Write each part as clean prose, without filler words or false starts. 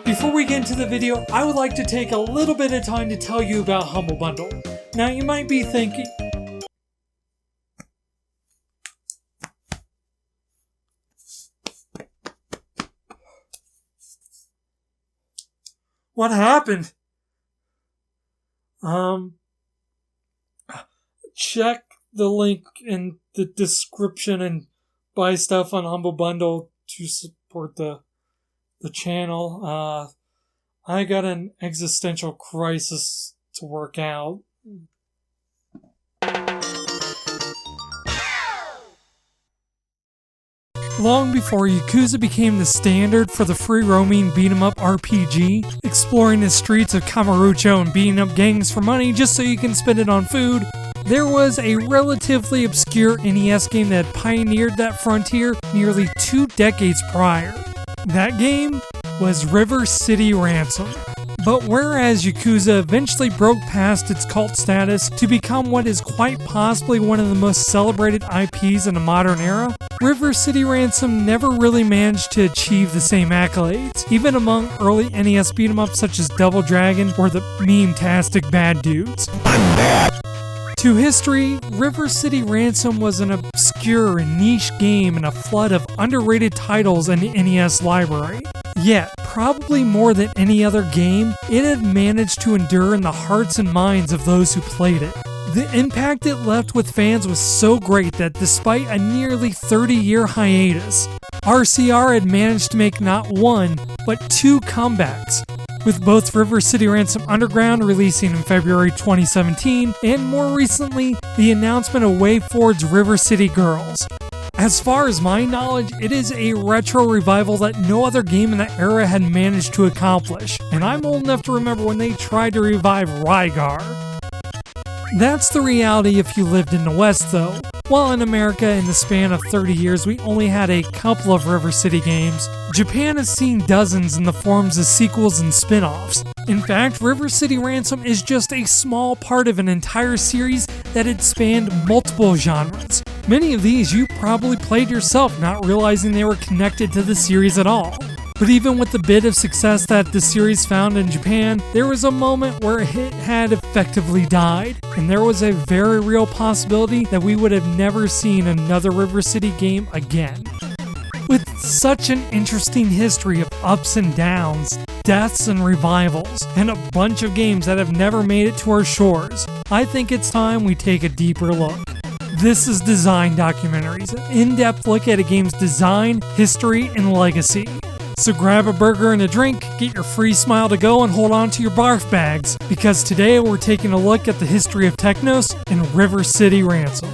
Before we get into the video, I would like to take a little bit of time to tell you about Humble Bundle. Now you might be thinking, what happened? Check the link in the description and buy stuff on Humble Bundle to support the channel. I got an existential crisis to work out. Long before Yakuza became the standard for the free-roaming beat-em-up RPG, exploring the streets of Kamurocho and beating up gangs for money just so you can spend it on food, there was a relatively obscure NES game that pioneered that frontier nearly 2 decades prior. That game was River City Ransom. But whereas Yakuza eventually broke past its cult status to become what is quite possibly one of the most celebrated IPs in the modern era, River City Ransom never really managed to achieve the same accolades, even among early NES beat-em-ups such as Double Dragon or the meme-tastic Bad Dudes. I'm bad. To history, River City Ransom was an obscure and niche game in a flood of underrated titles in the NES library. Yet, probably more than any other game, it had managed to endure in the hearts and minds of those who played it. The impact it left with fans was so great that despite a nearly 30-year hiatus, RCR had managed to make not one, but 2 comebacks, with both River City Ransom Underground releasing in February 2017, and more recently, the announcement of WayForward's River City Girls. As far as my knowledge, it is a retro revival that no other game in that era had managed to accomplish, and I'm old enough to remember when they tried to revive Rygar. That's the reality if you lived in the West though. While in America, in the span of 30 years, we only had a couple of River City games, Japan has seen dozens in the forms of sequels and spin-offs. In fact, River City Ransom is just a small part of an entire series that had spanned multiple genres. Many of these you probably played yourself, not realizing they were connected to the series at all. But even with the bit of success that the series found in Japan, there was a moment where it had effectively died, and there was a very real possibility that we would have never seen another River City game again. With such an interesting history of ups and downs, deaths and revivals, and a bunch of games that have never made it to our shores, I think it's time we take a deeper look. This is Design Documentaries, an in-depth look at a game's design, history, and legacy. So grab a burger and a drink, get your free smile to go, and hold on to your barf bags, because today we're taking a look at the history of Technos and River City Ransom.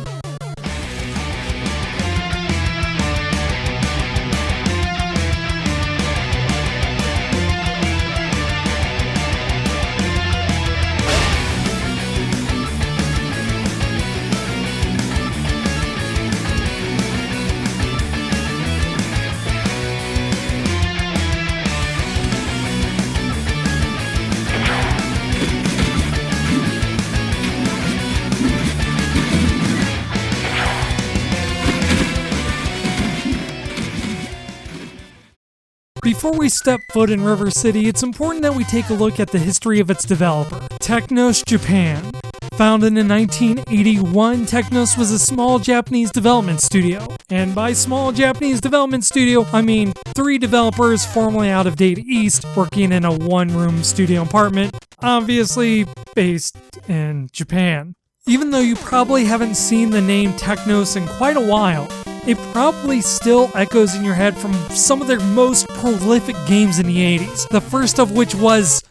Before we step foot in River City, it's important that we take a look at the history of its developer, Technos Japan. Founded in 1981, Technos was a small Japanese development studio. And by small Japanese development studio, I mean 3 developers formerly out of Data East working in a one-room studio apartment, obviously based in Japan. Even though you probably haven't seen the name Technos in quite a while, it probably still echoes in your head from some of their most prolific games in the 80s. The first of which was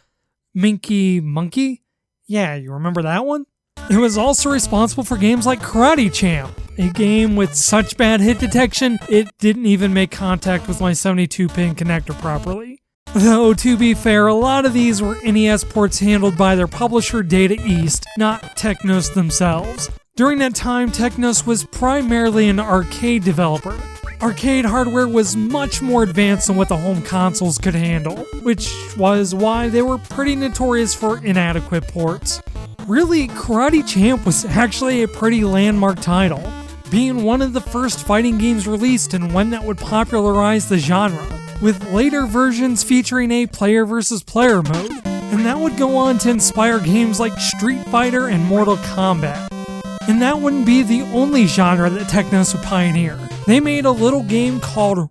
Minky Monkey? Yeah, you remember that one? It was also responsible for games like Karate Champ, a game with such bad hit detection, it didn't even make contact with my 72-pin connector properly. Though, to be fair, a lot of these were NES ports handled by their publisher Data East, not Technos themselves. During that time, Technos was primarily an arcade developer. Arcade hardware was much more advanced than what the home consoles could handle, which was why they were pretty notorious for inadequate ports. Really, Karate Champ was actually a pretty landmark title, being one of the first fighting games released and one that would popularize the genre. with later versions featuring a player versus player mode, and that would go on to inspire games like Street Fighter and Mortal Kombat. And that wouldn't be the only genre that Technos would pioneer. They made a little game called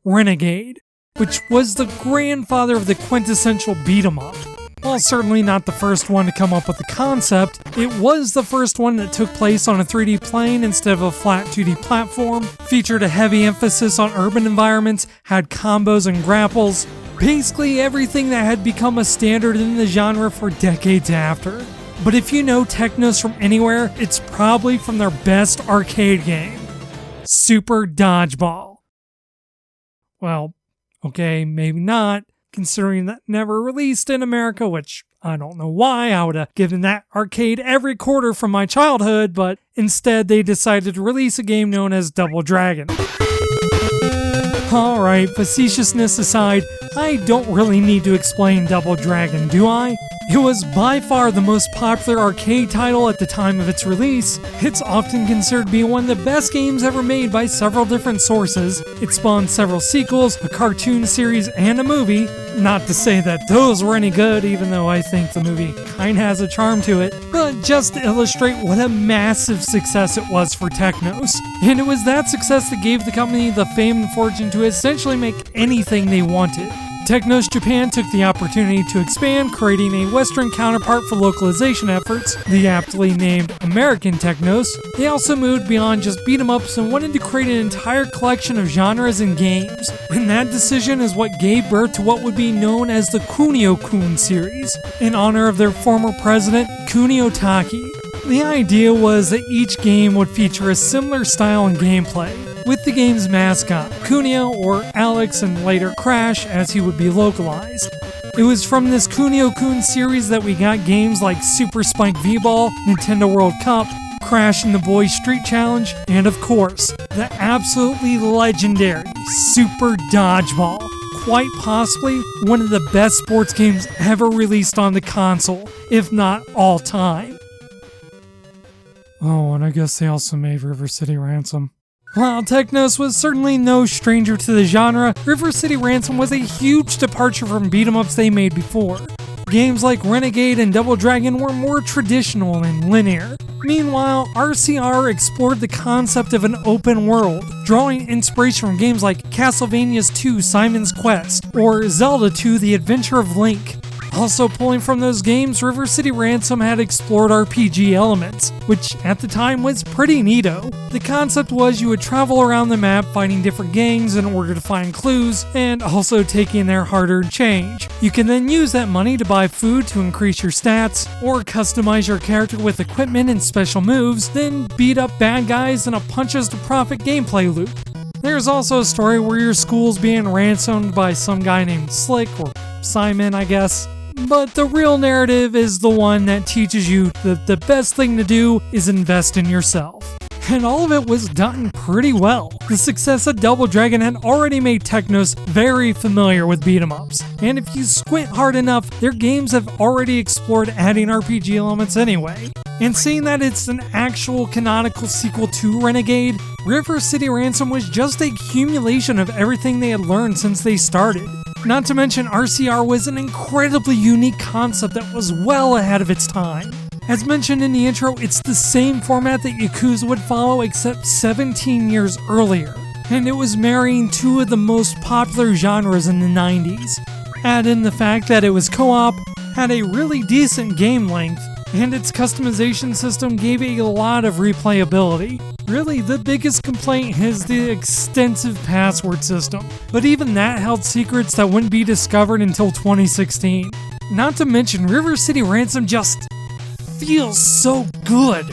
Renegade, which was the grandfather of the quintessential beat-em-up. While certainly not the first one to come up with the concept, it was the first one that took place on a 3D plane instead of a flat 2D platform, featured a heavy emphasis on urban environments, had combos and grapples, basically everything that had become a standard in the genre for decades after. But if you know Technos from anywhere, it's probably from their best arcade game, Super Dodgeball. Well, okay, maybe not, considering that never released in America, which I don't know why. I would have given that arcade every quarter from my childhood, but instead they decided to release a game known as Double Dragon. Alright, facetiousness aside, I don't really need to explain Double Dragon, do I? It was by far the most popular arcade title at the time of its release. It's often considered to be one of the best games ever made by several different sources. It spawned several sequels, a cartoon series, and a movie. Not to say that those were any good, even though I think the movie kinda has a charm to it, but just to illustrate what a massive success it was for Technos. And it was that success that gave the company the fame and fortune to essentially make anything they wanted. Technos Japan took the opportunity to expand, creating a Western counterpart for localization efforts, the aptly named American Technos. They also moved beyond just beat-em-ups and wanted to create an entire collection of genres and games. And that decision is what gave birth to what would be known as the Kunio-Kun series, in honor of their former president, Kunio-Taki. The idea was that each game would feature a similar style and gameplay, with the game's mascot, Kunio, or Alex, and later Crash, as he would be localized. It was from this Kunio-Kun series that we got games like Super Spike V-Ball, Nintendo World Cup, Crash and the Boys Street Challenge, and of course, the absolutely legendary Super Dodgeball. Quite possibly one of the best sports games ever released on the console, if not all time. Oh, and I guess they also made River City Ransom. While Technos was certainly no stranger to the genre, River City Ransom was a huge departure from beat-em-ups they made before. Games like Renegade and Double Dragon were more traditional and linear. Meanwhile, RCR explored the concept of an open world, drawing inspiration from games like Castlevania's 2 Simon's Quest or Zelda 2 The Adventure of Link. Also pulling from those games, River City Ransom had explored RPG elements, which at the time was pretty neato. The concept was you would travel around the map fighting different gangs in order to find clues, and also taking their hard-earned change. You can then use that money to buy food to increase your stats, or customize your character with equipment and special moves, then beat up bad guys in a punches to profit gameplay loop. There's also a story where your school's being ransomed by some guy named Slick, or Simon, I guess. But the real narrative is the one that teaches you that the best thing to do is invest in yourself. And all of it was done pretty well. The success of Double Dragon had already made Technos very familiar with beat-em-ups, and if you squint hard enough, their games have already explored adding RPG elements anyway. And seeing that it's an actual canonical sequel to Renegade, River City Ransom was just a accumulation of everything they had learned since they started. Not to mention, RCR was an incredibly unique concept that was well ahead of its time. As mentioned in the intro, it's the same format that Yakuza would follow except 17 years earlier, and it was marrying two of the most popular genres in the 90s. Add in the fact that it was co-op, had a really decent game length, and its customization system gave a lot of replayability. Really, the biggest complaint is the extensive password system, but even that held secrets that wouldn't be discovered until 2016. Not to mention, River City Ransom just feels so good.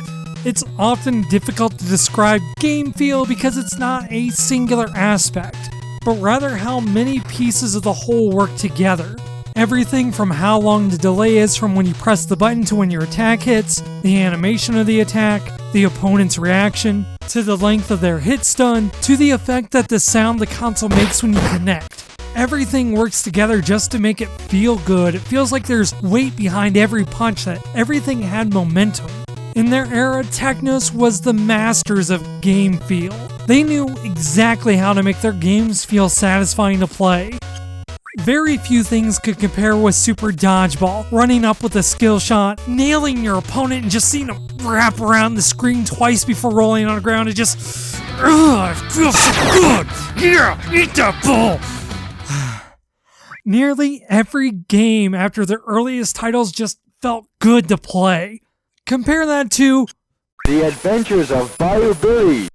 It's often difficult to describe game feel because it's not a singular aspect, but rather how many pieces of the whole work together. Everything from how long the delay is from when you press the button to when your attack hits, the animation of the attack, the opponent's reaction, to the length of their hit stun, to the effect that the sound the console makes when you connect. Everything works together just to make it feel good. It feels like there's weight behind every punch, that everything had momentum. In their era, Technos was the masters of game feel. They knew exactly how to make their games feel satisfying to play. Very few things could compare with Super Dodgeball, running up with a skill shot, nailing your opponent and just seeing him wrap around the screen twice before rolling on the ground. It just, it feels so good! Yeah, eat that ball! Nearly every game after their earliest titles just felt good to play. Compare that to The Adventures of Bayou Billy,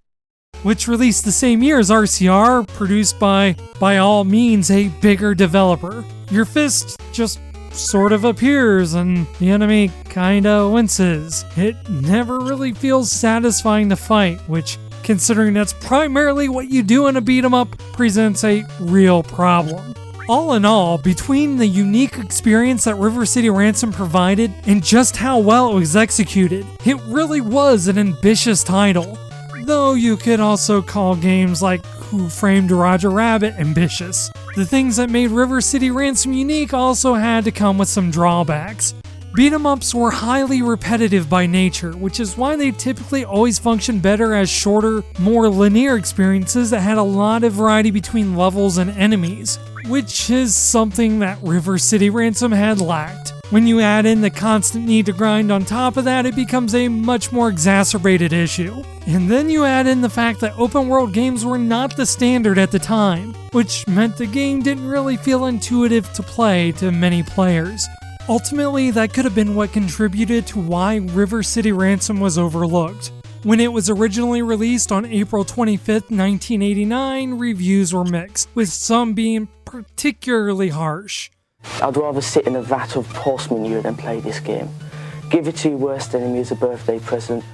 which released the same year as RCR, produced by all means, a bigger developer. Your fist just sort of appears and the enemy kinda winces. It never really feels satisfying to fight, which, considering that's primarily what you do in a beat 'em up, presents a real problem. All in all, between the unique experience that River City Ransom provided and just how well it was executed, it really was an ambitious title. Though you could also call games like Who Framed Roger Rabbit ambitious. The things that made River City Ransom unique also had to come with some drawbacks. Beat 'em ups were highly repetitive by nature, which is why they typically always function better as shorter, more linear experiences that had a lot of variety between levels and enemies, which is something that River City Ransom had lacked. When you add in the constant need to grind on top of that, it becomes a much more exacerbated issue. And then you add in the fact that open world games were not the standard at the time, which meant the game didn't really feel intuitive to play to many players. Ultimately, that could have been what contributed to why River City Ransom was overlooked. When it was originally released on April 25th, 1989, reviews were mixed, with some being particularly harsh. I'd rather sit in a vat of pulse manure than play this game. Give it to your worst enemy as a birthday present.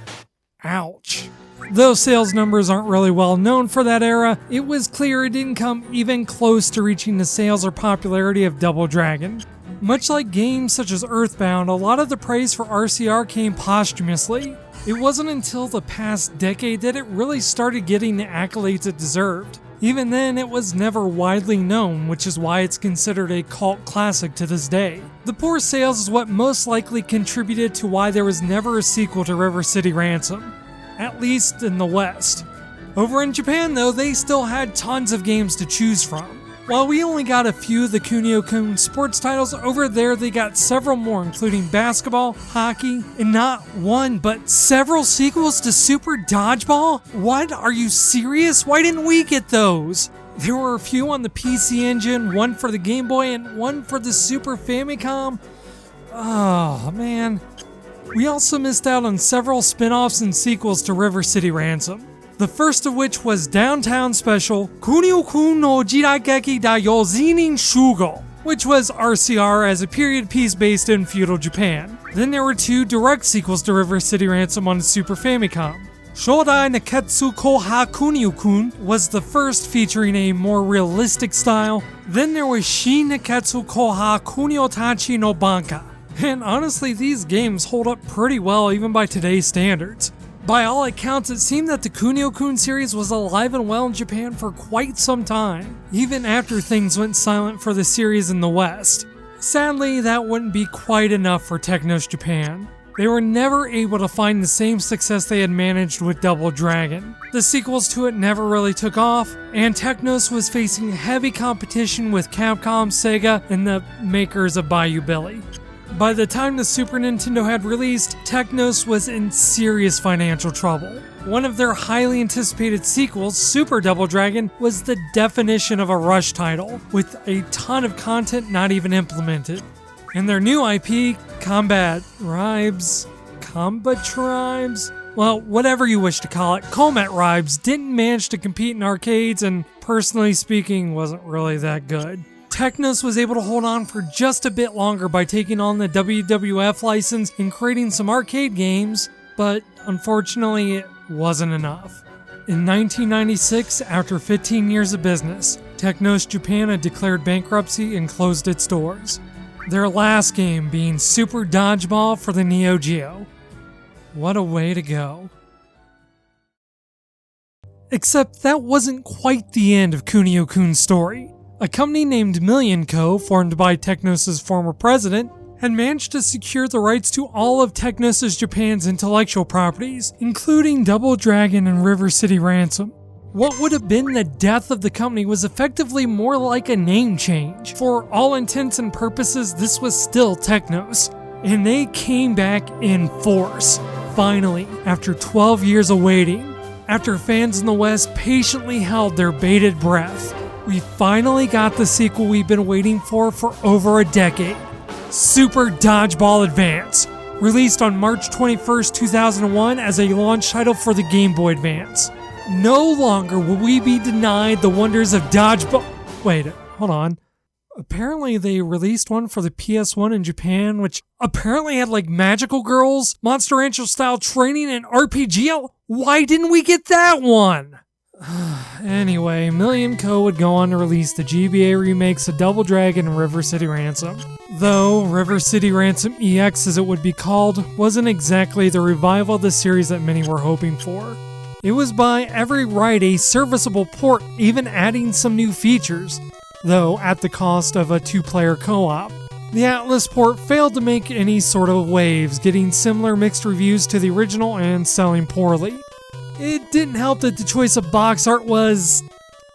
Ouch. Though sales numbers aren't really well known for that era, it was clear it didn't come even close to reaching the sales or popularity of Double Dragon. Much like games such as Earthbound, a lot of the praise for RCR came posthumously. It wasn't until the past decade that it really started getting the accolades it deserved. Even then, it was never widely known, which is why it's considered a cult classic to this day. The poor sales is what most likely contributed to why there was never a sequel to River City Ransom, at least in the West. Over in Japan, though, they still had tons of games to choose from. While we only got a few of the Kunio-Kun sports titles, over there they got several more, including basketball, hockey, and not one, but several sequels to Super Dodgeball? What? Are you serious? Why didn't we get those? There were a few on the PC Engine, one for the Game Boy, and one for the Super Famicom. Oh, man. We also missed out on several spin-offs and sequels to River City Ransom. The first of which was Downtown Special Kunio-Kun no Jirageki da Yozinin Shugo, which was RCR as a period piece based in feudal Japan. Then there were two direct sequels to River City Ransom on the Super Famicom. Shodai Neketsu Koha Kunio-Kun was the first, featuring a more realistic style. Then there was Shin Neketsu Koha Kunio-Tachi no Banka. And honestly, these games hold up pretty well even by today's standards. By all accounts, it seemed that the Kunio-Kun series was alive and well in Japan for quite some time, even after things went silent for the series in the West. Sadly, that wouldn't be quite enough for Technos Japan. They were never able to find the same success they had managed with Double Dragon. The sequels to it never really took off, and Technos was facing heavy competition with Capcom, Sega, and the makers of Bayou Billy. By the time the Super Nintendo had released, Technos was in serious financial trouble. One of their highly anticipated sequels, Super Double Dragon, was the definition of a rush title, with a ton of content not even implemented. And their new IP, Combat Tribes, well, whatever you wish to call it, Combat Tribes didn't manage to compete in arcades and, personally speaking, wasn't really that good. Technos was able to hold on for just a bit longer by taking on the WWF license and creating some arcade games, but unfortunately it wasn't enough. In 1996, after 15 years of business, Technos Japan had declared bankruptcy and closed its doors. Their last game being Super Dodgeball for the Neo Geo. What a way to go. Except that wasn't quite the end of Kunio-Kun's story. A company named Million Co., formed by Technos' former president, had managed to secure the rights to all of Technos Japan's intellectual properties, including Double Dragon and River City Ransom. What would have been the death of the company was effectively more like a name change. For all intents and purposes, this was still Technos. And they came back in force, finally, after 12 years of waiting. After fans in the West patiently held their bated breath, we finally got the sequel we've been waiting for over a decade. Super Dodgeball Advance, released on March 21st, 2001 as a launch title for the Game Boy Advance. No longer will we be denied the wonders of dodgeball. Wait, hold on. Apparently they released one for the PS1 in Japan, which apparently had like magical girls, Monster Rancher style training, and RPG. Why didn't we get that one? Anyway, Million Co. would go on to release the GBA remakes of Double Dragon and River City Ransom. Though River City Ransom EX, as it would be called, wasn't exactly the revival of the series that many were hoping for. It was by every right a serviceable port, even adding some new features, though at the cost of a 2-player co-op. The Atlas port failed to make any sort of waves, getting similar mixed reviews to the original and selling poorly. It didn't help that the choice of box art was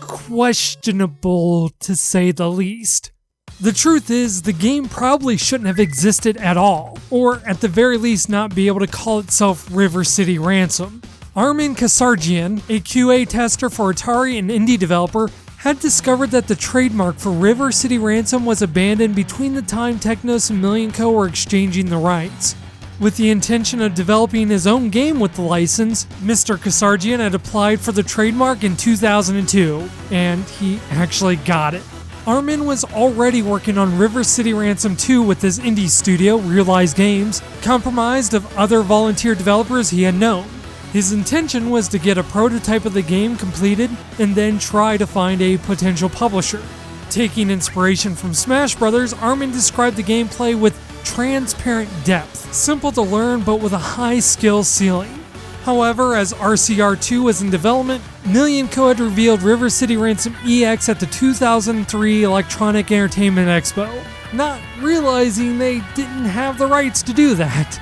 questionable, to say the least. The truth is, the game probably shouldn't have existed at all, or at the very least not be able to call itself River City Ransom. Armin Kasarjian, a QA tester for Atari and indie developer, had discovered that the trademark for River City Ransom was abandoned between the time Technos and Million Co. were exchanging the rights. With the intention of developing his own game with the license, Mr. Kasarjian had applied for the trademark in 2002, and he actually got it. Armin was already working on River City Ransom 2 with his indie studio, Realize Games, comprised of other volunteer developers he had known. His intention was to get a prototype of the game completed and then try to find a potential publisher. Taking inspiration from Smash Bros., Armin described the gameplay with transparent depth, simple to learn but with a high skill ceiling. However, as RCR2 was in development, Million Co. had revealed River City Ransom EX at the 2003 Electronic Entertainment Expo, not realizing they didn't have the rights to do that.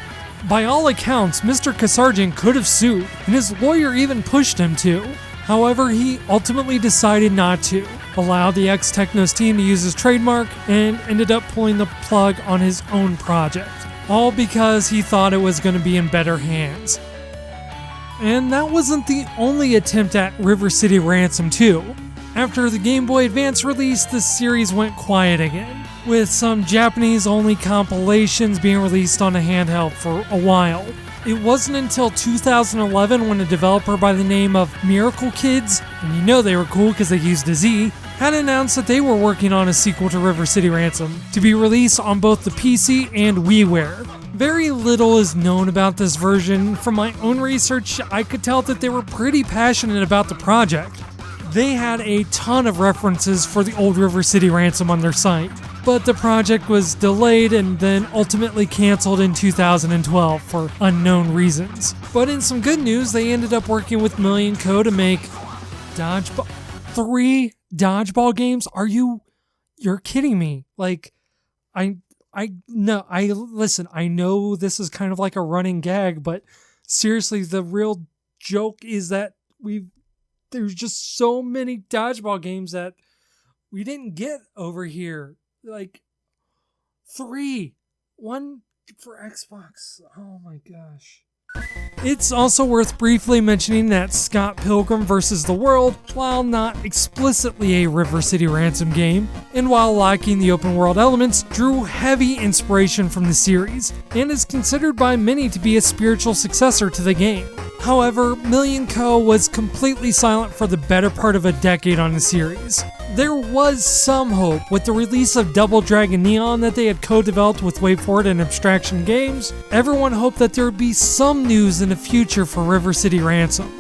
By all accounts, Mr. Kasarjian could have sued, and his lawyer even pushed him to. However, he ultimately decided not to, allowed the ex-Technos team to use his trademark, and ended up pulling the plug on his own project. All because he thought it was going to be in better hands. And that wasn't the only attempt at River City Ransom 2. After the Game Boy Advance release, the series went quiet again, with some Japanese-only compilations being released on a handheld for a while. It wasn't until 2011 when a developer by the name of Miracle Kids, and you know they were cool because they used a Z, had announced that they were working on a sequel to River City Ransom, to be released on both the PC and WiiWare. Very little is known about this version. From my own research, I could tell that they were pretty passionate about the project. They had a ton of references for the old River City Ransom on their site, but the project was delayed and then ultimately canceled in 2012 for unknown reasons. But in some good news, they ended up working with Million Co. to make Dodgeball... 3 Dodgeball games? You're kidding me. Like, listen, I know this is kind of like a running gag, but seriously, the real joke is that there's just so many Dodgeball games that we didn't get over here. Like, 3. 1 for Xbox. Oh my gosh. It's also worth briefly mentioning that Scott Pilgrim vs. the World, while not explicitly a River City Ransom game, and while lacking the open world elements, drew heavy inspiration from the series, and is considered by many to be a spiritual successor to the game. However, Million Co. was completely silent for the better part of a decade on the series. There was some hope with the release of Double Dragon Neon that they had co-developed with WayForward and Abstraction Games. Everyone hoped that there would be some news in the future for River City Ransom.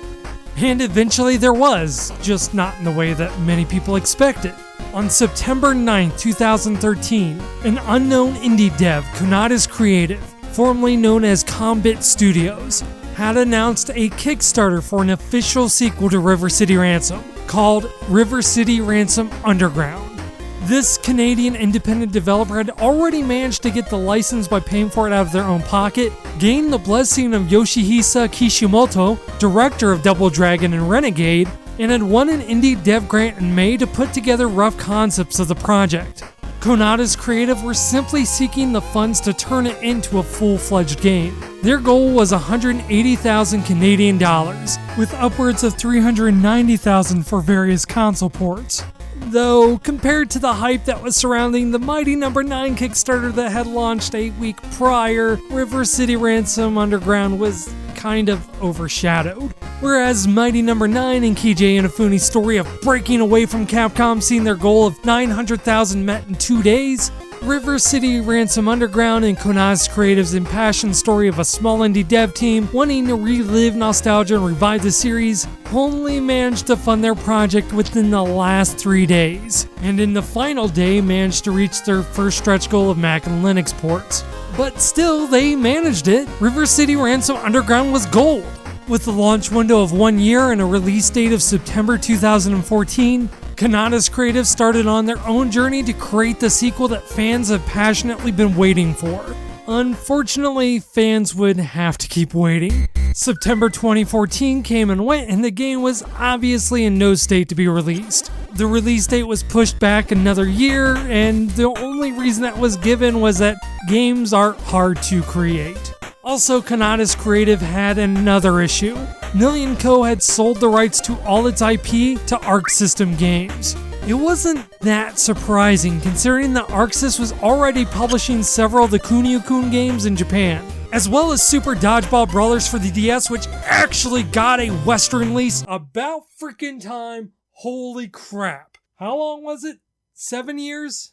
And eventually there was, just not in the way that many people expected. On September 9, 2013, an unknown indie dev, Kunada's Creative, formerly known as Combit Studios, had announced a Kickstarter for an official sequel to River City Ransom, called River City Ransom Underground. This Canadian independent developer had already managed to get the license by paying for it out of their own pocket, gained the blessing of Yoshihisa Kishimoto, director of Double Dragon and Renegade, and had won an indie dev grant in May to put together rough concepts of the project. Konami's creative were simply seeking the funds to turn it into a full-fledged game. Their goal was 180,000 Canadian dollars, with upwards of 390,000 for various console ports. Though, compared to the hype that was surrounding the Mighty No. 9 Kickstarter that had launched a week prior, River City Ransom Underground was kind of overshadowed. Whereas Mighty No. 9 and Keiji Inafune's story of breaking away from Capcom, seeing their goal of 900,000 met in 2 days, River City Ransom Underground and Konami's Creative's impassioned story of a small indie dev team wanting to relive nostalgia and revive the series only managed to fund their project within the last 3 days, and in the final day managed to reach their first stretch goal of Mac and Linux ports. But still, they managed it. River City Ransom Underground was gold. With the launch window of 1 year and a release date of September 2014, Konami's Creative started on their own journey to create the sequel that fans have passionately been waiting for. Unfortunately, fans would have to keep waiting. September 2014 came and went, and the game was obviously in no state to be released. The release date was pushed back another year, and the only reason that was given was that games are hard to create. Also, Konami's Creative had another issue. Million Co. had sold the rights to all its IP to Arc System Games. It wasn't that surprising, considering that Arc Sys was already publishing several of the Kunio-Kun games in Japan, as well as Super Dodgeball Brothers for the DS, which actually got a Western release about freaking time. Holy crap. How long was it? 7 years?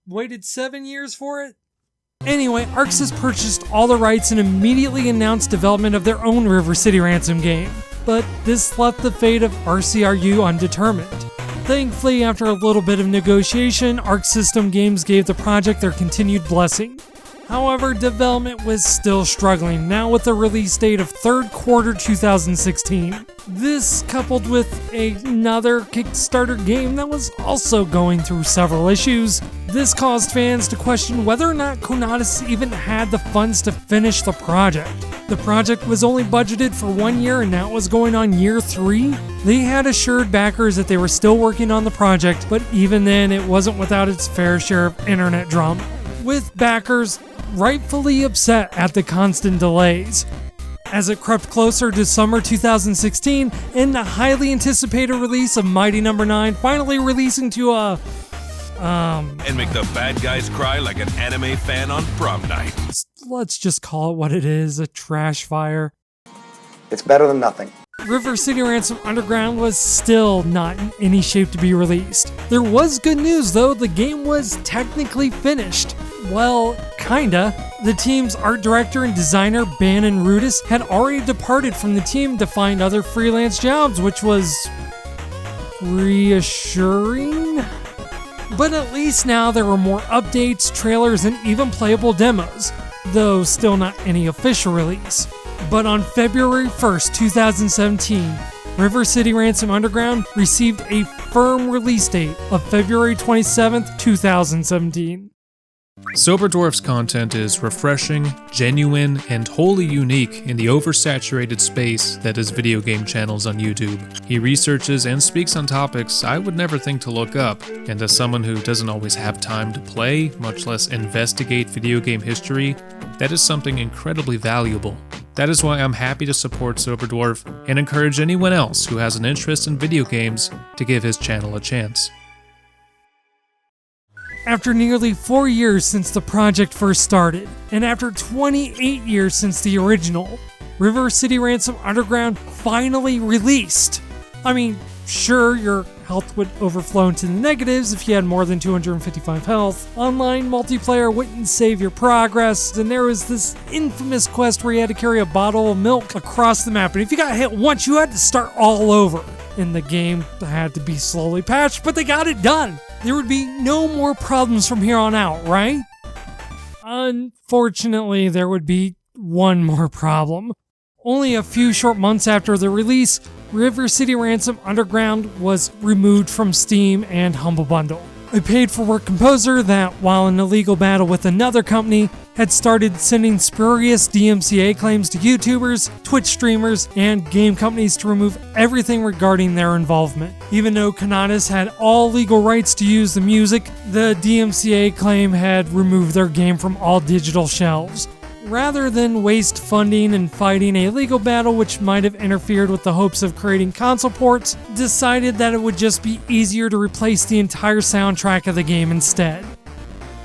Waited 7 years for it? Anyway, Arc Sys purchased all the rights and immediately announced development of their own River City Ransom game, but this left the fate of RCRU undetermined. Thankfully, after a little bit of negotiation, Arc System Games gave the project their continued blessing. However, development was still struggling, now with a release date of third quarter 2016. This, coupled with another Kickstarter game that was also going through several issues, this caused fans to question whether or not Konami even had the funds to finish the project. The project was only budgeted for 1 year and now it was going on year 3. They had assured backers that they were still working on the project, but even then it wasn't without its fair share of internet drama, with backers rightfully upset at the constant delays. As it crept closer to summer 2016 and the highly anticipated release of Mighty No. 9 finally releasing to and make the bad guys cry like an anime fan on prom night. Let's just call it what it is, a trash fire. It's better than nothing. River City Ransom Underground was still not in any shape to be released. There was good news though, the game was technically finished. Well, kinda. The team's art director and designer, Bannon Rudis, had already departed from the team to find other freelance jobs, which was reassuring. But at least now there were more updates, trailers, and even playable demos, though still not any official release. But on February 1st, 2017, River City Ransom Underground received a firm release date of February 27th, 2017. SoberDwarf's content is refreshing, genuine, and wholly unique in the oversaturated space that is video game channels on YouTube. He researches and speaks on topics I would never think to look up, and as someone who doesn't always have time to play, much less investigate video game history, that is something incredibly valuable. That is why I'm happy to support SoberDwarf and encourage anyone else who has an interest in video games to give his channel a chance. After nearly 4 years since the project first started, and after 28 years since the original, River City Ransom Underground finally released. I mean, sure, your health would overflow into the negatives if you had more than 255 health. Online multiplayer wouldn't save your progress, and there was this infamous quest where you had to carry a bottle of milk across the map, and if you got hit once, you had to start all over. And the game had to be slowly patched, but they got it done. There would be no more problems from here on out, right? Unfortunately, there would be one more problem. Only a few short months after the release, River City Ransom Underground was removed from Steam and Humble Bundle. a paid-for-work composer that, while in a legal battle with another company, had started sending spurious DMCA claims to YouTubers, Twitch streamers, and game companies to remove everything regarding their involvement. Even though Konami had all legal rights to use the music, the DMCA claim had removed their game from all digital shelves. Rather than waste funding and fighting a legal battle which might have interfered with the hopes of creating console ports, decided that it would just be easier to replace the entire soundtrack of the game instead.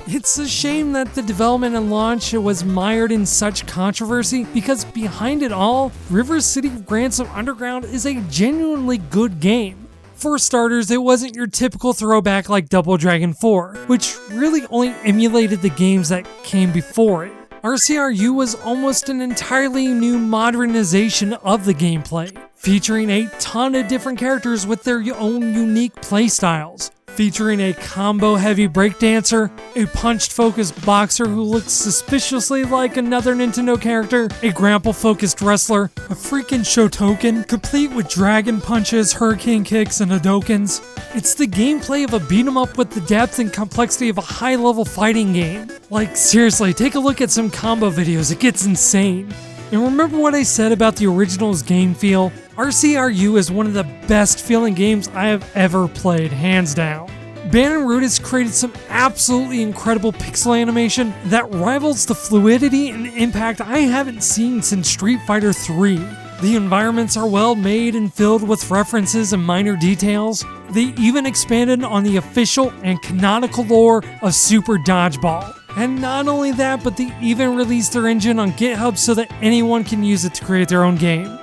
It's a shame that the development and launch was mired in such controversy, because behind it all, River City Ransom Underground is a genuinely good game. For starters, it wasn't your typical throwback like Double Dragon 4, which really only emulated the games that came before it. RCRU was almost an entirely new modernization of the gameplay, featuring a ton of different characters with their own unique playstyles. Featuring a combo-heavy breakdancer, a punched-focused boxer who looks suspiciously like another Nintendo character, a grapple-focused wrestler, a freaking Shotoken, complete with dragon punches, hurricane kicks, and Hadokens. It's the gameplay of a beat-em-up with the depth and complexity of a high-level fighting game. Like, seriously, take a look at some combo videos, it gets insane. And remember what I said about the original's game feel? RCRU is one of the best feeling games I have ever played, hands down. Ban and Rudis created some absolutely incredible pixel animation that rivals the fluidity and impact I haven't seen since Street Fighter 3. The environments are well made and filled with references and minor details. They even expanded on the official and canonical lore of Super Dodgeball. And not only that, but they even released their engine on GitHub so that anyone can use it to create their own game.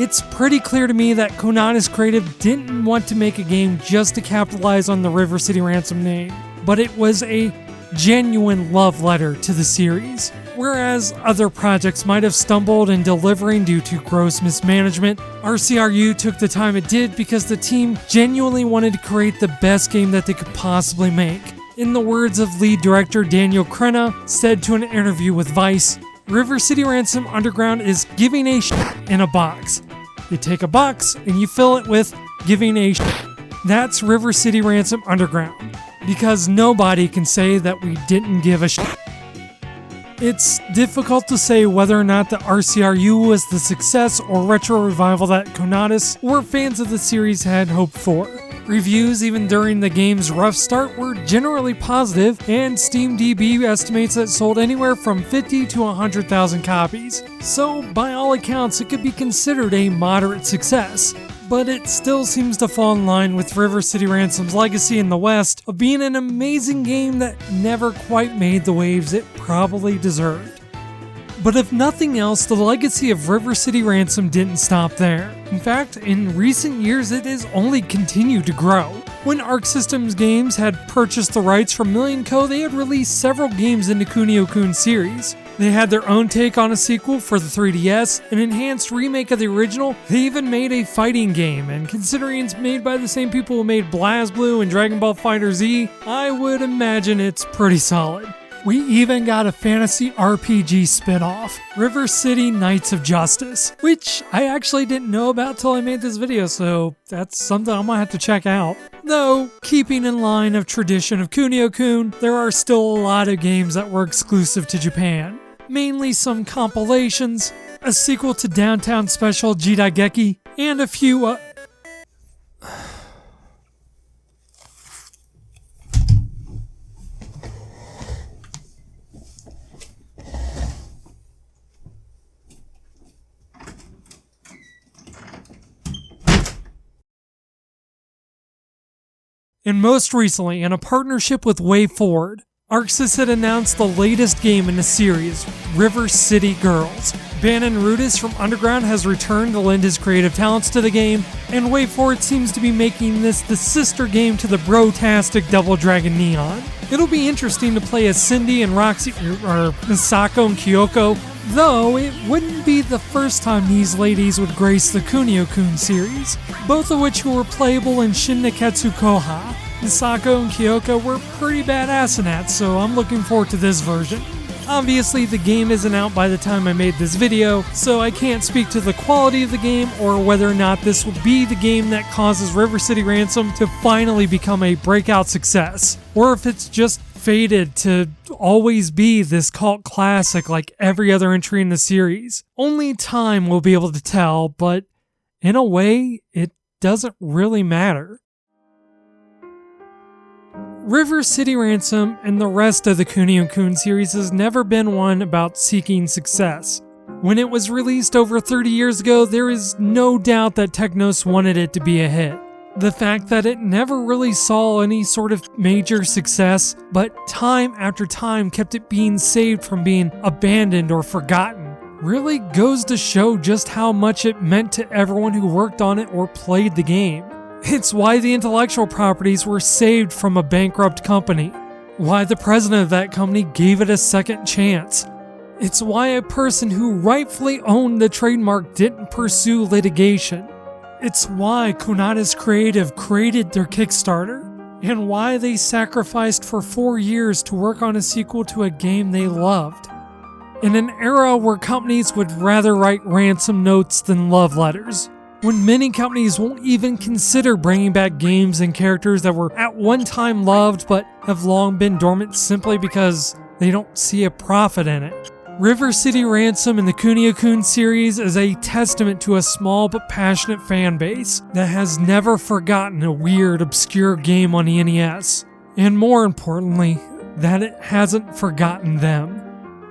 It's pretty clear to me that Konami's creative didn't want to make a game just to capitalize on the River City Ransom name, but it was a genuine love letter to the series. Whereas other projects might have stumbled in delivering due to gross mismanagement, RCRU took the time it did because the team genuinely wanted to create the best game that they could possibly make. In the words of lead director Daniel Crenna, said to an interview with Vice, River City Ransom Underground is giving a shit in a box. You take a box and you fill it with giving a shit. That's River City Ransom Underground. Because nobody can say that we didn't give a shit. It's difficult to say whether or not the RCRU was the success or retro revival that Konami or fans of the series had hoped for. Reviews, even during the game's rough start, were generally positive, and SteamDB estimates that it sold anywhere from 50 to 100,000 copies. So, by all accounts, it could be considered a moderate success. But it still seems to fall in line with River City Ransom's legacy in the West of being an amazing game that never quite made the waves it probably deserved. But if nothing else, the legacy of River City Ransom didn't stop there. In fact, in recent years it has only continued to grow. When Arc Systems Games had purchased the rights from Million Co., they had released several games in the Kunio-Kun series. They had their own take on a sequel for the 3DS, an enhanced remake of the original. They even made a fighting game, and considering it's made by the same people who made BlazBlue and Dragon Ball FighterZ, I would imagine it's pretty solid. We even got a fantasy RPG spin-off, River City Knights of Justice, which I actually didn't know about till I made this video, so that's something I'm gonna have to check out. Though, keeping in line of tradition of Kunio-Kun, there are still a lot of games that were exclusive to Japan. Mainly some compilations, a sequel to Downtown Special Jidaigeki, and a few And most recently, in a partnership with WayForward, ArcSys had announced the latest game in the series, River City Girls. Ban and Rudis from Underground has returned to lend his creative talents to the game, and WayForward seems to be making this the sister game to the bro-tastic Double Dragon Neon. It'll be interesting to play as Cindy and Roxy, or Misako and Kyoko, though it wouldn't be the first time these ladies would grace the Kunio-Kun series, both of which were playable in Shin Neketsu Koha. Misako and Kyoko were pretty badass in that, so I'm looking forward to this version. Obviously, the game isn't out by the time I made this video, so I can't speak to the quality of the game or whether or not this will be the game that causes River City Ransom to finally become a breakout success, or if it's just fated to always be this cult classic like every other entry in the series. Only time will be able to tell, but in a way, it doesn't really matter. River City Ransom and the rest of the Kunio-Kun series has never been one about seeking success. When it was released over 30 years ago, there is no doubt that Technos wanted it to be a hit. The fact that it never really saw any sort of major success, but time after time kept it being saved from being abandoned or forgotten, really goes to show just how much it meant to everyone who worked on it or played the game. It's why the intellectual properties were saved from a bankrupt company, why the president of that company gave it a second chance. It's why a person who rightfully owned the trademark didn't pursue litigation. It's why Konami's Creative created their Kickstarter, and why they sacrificed for 4 years to work on a sequel to a game they loved. In an era where companies would rather write ransom notes than love letters, when many companies won't even consider bringing back games and characters that were at one time loved but have long been dormant simply because they don't see a profit in it. River City Ransom and the Kunio-Kun series is a testament to a small but passionate fan base that has never forgotten a weird, obscure game on the NES. And more importantly, that it hasn't forgotten them.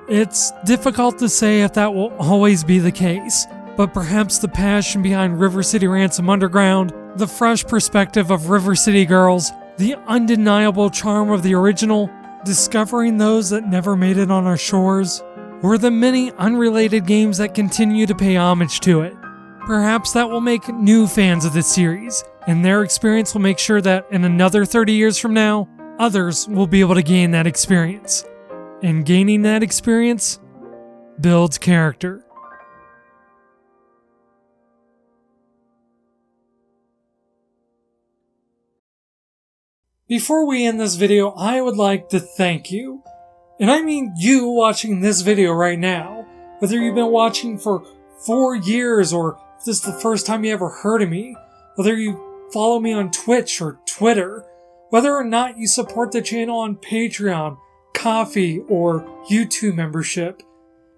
It's difficult to say if that will always be the case, but perhaps the passion behind River City Ransom Underground, the fresh perspective of River City Girls, the undeniable charm of the original, discovering those that never made it on our shores, or the many unrelated games that continue to pay homage to it. Perhaps that will make new fans of this series, and their experience will make sure that in another 30 years from now, others will be able to gain that experience. And gaining that experience builds character. Before we end this video, I would like to thank you. And I mean you watching this video right now. Whether you've been watching for 4 years or if this is the first time you ever heard of me. Whether you follow me on Twitch or Twitter. Whether or not you support the channel on Patreon, Ko-fi, or YouTube membership.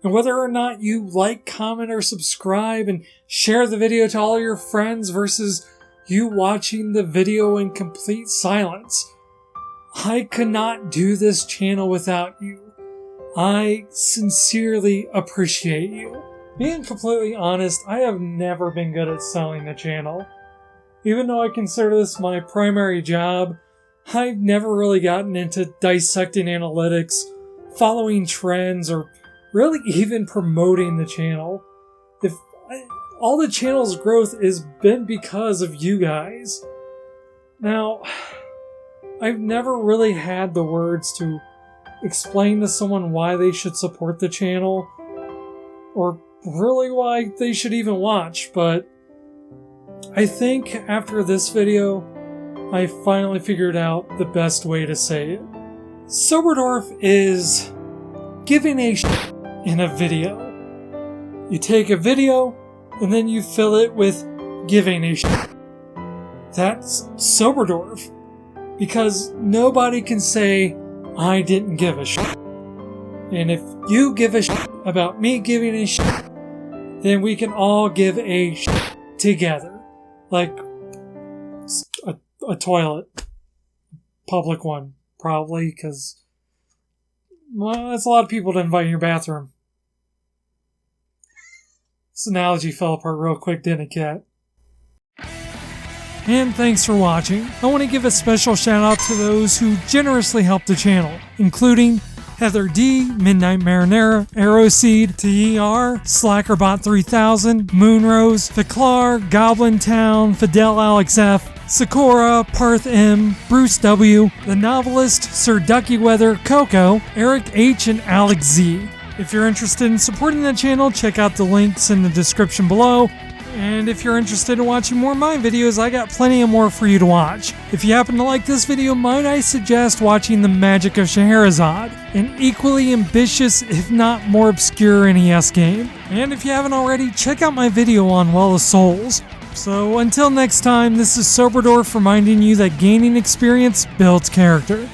And whether or not you like, comment, or subscribe and share the video to all your friends versus you watching the video in complete silence. I could not do this channel without you. I sincerely appreciate you. Being completely honest, I have never been good at selling the channel. Even though I consider this my primary job, I've never really gotten into dissecting analytics, following trends, or really even promoting the channel. All the channel's growth has been because of you guys. Now, I've never really had the words to explain to someone why they should support the channel, or really why they should even watch, but I think after this video, I finally figured out the best way to say it. SoberDwarf is giving a shit in a video. You take a video, and then you fill it with giving a shit. That's SoberDwarf. Because nobody can say, I didn't give a shit. And if you give a shit about me giving a shit, then we can all give a shit together. Like a toilet. Public one, probably, because, well, that's a lot of people to invite in your bathroom. This analogy fell apart real quick, didn't it, Cat? And thanks for watching. I want to give a special shout out to those who generously helped the channel, including Heather D, Midnight Marinera, Arrowseed, TER, Slackerbot3000, Moonrose, Ficlar, Goblin Town, Fidel Alex F, Sakura, Parth M, Bruce W, The Novelist, Sir Ducky Weather, Coco, Eric H, and Alex Z. If you're interested in supporting the channel, check out the links in the description below. And if you're interested in watching more of my videos, I got plenty of more for you to watch. If you happen to like this video, might I suggest watching The Magic of Scheherazade, an equally ambitious, if not more obscure NES game. And if you haven't already, check out my video on Well of Souls. So until next time, this is SoberDwarf reminding you that gaining experience builds character.